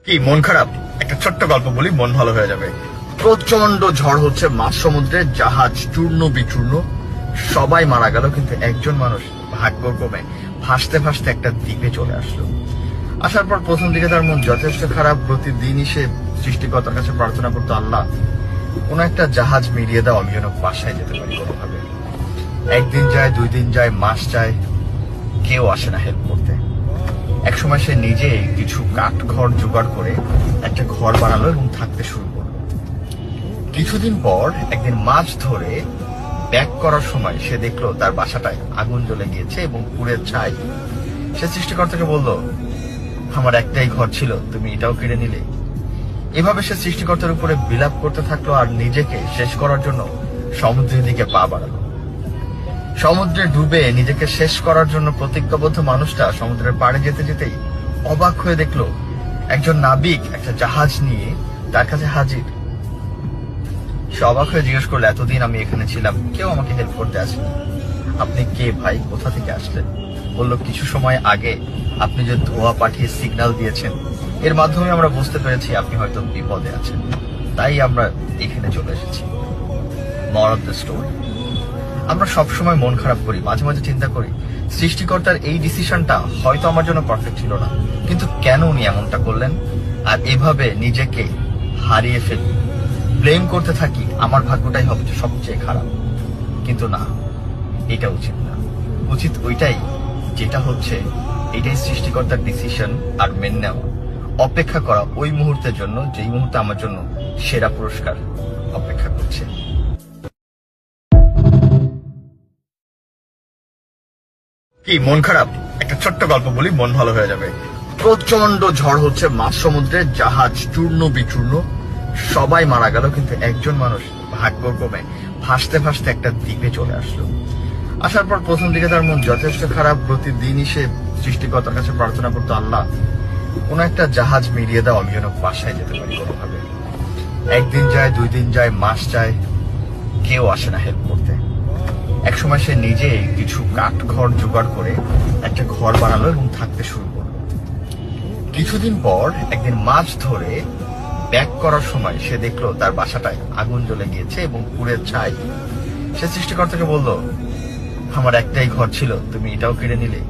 কি মন খারাপ? একটা ছোট্ট গল্প বলি, মন ভালো হয়ে যাবে। প্রচন্ড ঝড় হচ্ছে, মাঝ সমুদ্রে জাহাজ চূর্ণ বিচূর্ণ, সবাই মারা গেল, কিন্তু একজন মানুষ ভাগ্যক্রমে ভাসতে ভাসতে একটা দ্বীপে চলে আসলো। আসার পর প্রথম দিকে তার মন যথেষ্ট খারাপ। প্রতিদিনই সে সৃষ্টিকর্তার কাছে প্রার্থনা করতো, আল্লাহ কোন একটা জাহাজ মিলিয়ে দাও, আমি যেন বাসায় যেতে পারি কোনোভাবে। একদিন যায়, 2 দিন যায়, মাস যায়, কেউ আসে না হেল্প করতে। একসময় সে নিজে কিছু কাঠ খড় জোগাড় করে একটা ঘর বানালো এবং থাকতে শুরু করলো। কিছুদিন পর একদিন মাছ ধরে ব্যাক করার সময় সে দেখলো তার বাসাটায় আগুন জ্বলে গিয়েছে এবং পুড়ে ছাই। সে সৃষ্টিকর্তাকে বলল, আমার একটাই ঘর ছিল, তুমি এটাও কেড়ে নিলে। এভাবে সে সৃষ্টিকর্তার উপরে বিলাপ করতে থাকলো আর নিজেকে শেষ করার জন্য সমুদ্রের দিকে পা বাড়ালো। সমুদ্রে ডুবে নিজেকে শেষ করার জন্য প্রতিজ্ঞাবদ্ধ মানুষটা সমুদ্রের পাড়ে যেতে যেতেই অবাক হয়ে দেখলো একজন নাবিক একটা জাহাজ নিয়ে তার কাছে হাজির। সে অবাক হয়ে জিজ্ঞেস করলো, এতদিন আমি এখানে ছিলাম, কেউ আমাকে হেল্প করতে আসেনি। আপনি কে ভাই, কোথা থেকে আসলেন? বলল, কিছু সময় আগে আপনি যে ধোঁয়া পাঠিয়ে সিগন্যাল দিয়েছেন, এর মাধ্যমে আমরা বুঝতে পেরেছি আপনি হয়তো বিপদে আছেন, তাই আমরা এখানে চলে এসেছি। মোরাল অফ দ্য স্টোরি, আমরা সবসময় মন খারাপ করি, মাঝে মাঝে চিন্তা করি সৃষ্টিকর্তার এই ডিসিশনটা হয়তো আমার জন্য পারফেক্ট ছিল না, কিন্তু কেন উনি এমনটা করলেন? আর এভাবে নিজেকে হারিয়ে ফেলি, ব্লেম করতে থাকি, আমার ভাগ্যটাই হবে সবচেয়ে খারাপ। কিন্তু না, এটা উচিত না। উচিত ওইটাই যেটা হচ্ছে, এটাই সৃষ্টিকর্তার ডিসিশন, আর মেনে নেওয়া, অপেক্ষা করা ওই মুহূর্তের জন্য যেই মুহূর্তে আমার জন্য সেরা পুরস্কার অপেক্ষা করছে। কি মন খারাপ? একটা ছোট্ট গল্প বলি, মন ভালো হয়ে যাবে। প্রচন্ড ঝড় হচ্ছে, মাঝ সমুদ্রে জাহাজ চূর্ণ বিচূর্ণ, সবাই মারা গেল, কিন্তু একজন মানুষ ভাগ্যক্রমে ভাসতে ভাসতে একটা দ্বীপে চলে আসলো। আসার পর প্রথম দিকে তার মন যথেষ্ট খারাপ। প্রতিদিনই সে সৃষ্টিকর্তার কাছে প্রার্থনা করতো, আল্লাহ কোন একটা জাহাজ মিলিয়ে দাও, আমি যেন বাসায় যেতে পারি কোনোভাবে। একদিন যায়, 2 দিন যায়, মাস যায়, কেউ আসে না হেল্প করতে। একসময় সে নিজে কিছু কাঠ খড় জোগাড় করে একটা ঘর বানালো এবং থাকতে শুরু করলো। কিছুদিন পর একদিন মাছ ধরে ব্যাক করার সময় সে দেখলো তার বাসাটায় আগুন জ্বলে গিয়েছে এবং পুড়ে ছাই। সে সৃষ্টিকর্তাকে বলল, আমার একটাই ঘর ছিল, তুমি এটাও কেড়ে নিলে।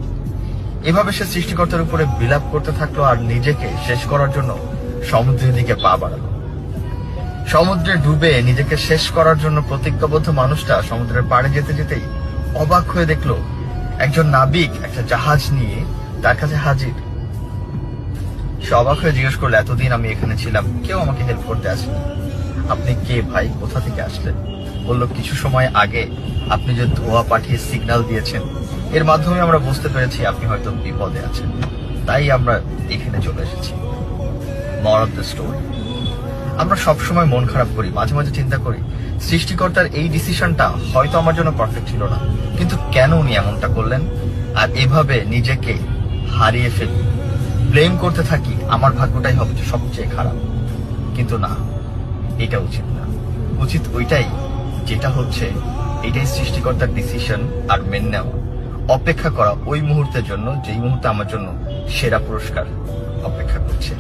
এভাবে সে সৃষ্টিকর্তার উপরে বিলাপ করতে থাকলো আর নিজেকে শেষ করার জন্য সমুদ্রের দিকে পা বাড়ালো। সমুদ্রে ডুবে নিজেকে শেষ করার জন্য প্রতিজ্ঞাবদ্ধ মানুষটা সমুদ্রের পাড়ে যেতে যেতেই অবাক হয়ে দেখলো একজন নাবিক একটা জাহাজ নিয়ে তার কাছে হাজির। সে অবাক হয়ে জিজ্ঞেস করলো, এতদিন আমি এখানে ছিলাম, কেউ আমাকে হেল্প করতে আসেনি। আপনি কে ভাই, কোথা থেকে আসলেন? বলল, কিছু সময় আগে আপনি যে ধোঁয়া পাঠিয়ে সিগন্যাল দিয়েছেন, এর মাধ্যমে আমরা বুঝতে পেরেছি আপনি হয়তো বিপদে আছেন, তাই আমরা এখানে চলে এসেছি। মোরাল অফ দ্য স্টোরি, আমরা সবসময় মন খারাপ করি, মাঝে মাঝে চিন্তা করি সৃষ্টিকর্তার এই ডিসিশনটা হয়তো আমার জন্য পারফেক্ট ছিল না, কিন্তু কেন উনি এমনটা করলেন? আর এভাবে নিজেকে হারিয়ে ফেলি, ব্লেম করতে থাকি, আমার ভাগ্যটাই হবে সবচেয়ে খারাপ। কিন্তু না, এটা উচিত না। উচিত ওইটাই যেটা হচ্ছে, এটাই সৃষ্টিকর্তার ডিসিশন, আর মেনে নেওয়া, অপেক্ষা করা ওই মুহূর্তের জন্য যেই মুহূর্তে আমার জন্য সেরা পুরস্কার অপেক্ষা করছে।